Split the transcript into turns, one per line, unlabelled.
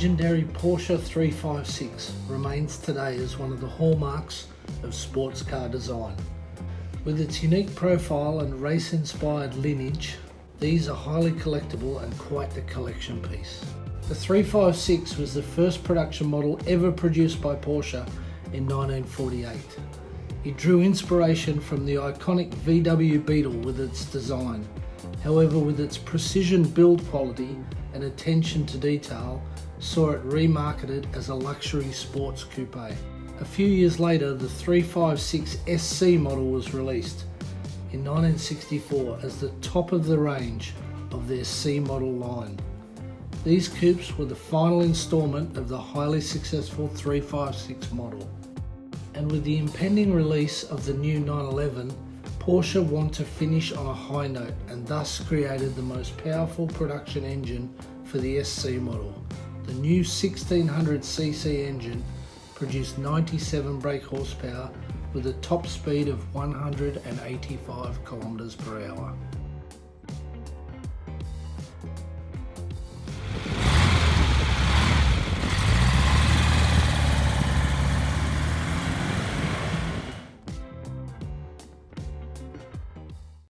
legendary Porsche 356 remains today as one of the hallmarks of sports car design. With its unique profile and race-inspired lineage, these are highly collectible and quite the collection piece. The 356 was the first production model ever produced by Porsche in 1948. It drew inspiration from the iconic VW Beetle with its design. However, with its precision build quality and attention to detail, saw it remarketed as a luxury sports coupe. A few years later, the 356 SC model was released in 1964 as the top of the range of their C model line. These coupes were the final installment of the highly successful 356 model. And with the impending release of the new 911, Porsche wanted to finish on a high note and thus created the most powerful production engine for the SC model. The new 1600cc engine produced 97 brake horsepower with a top speed of 185 km/h.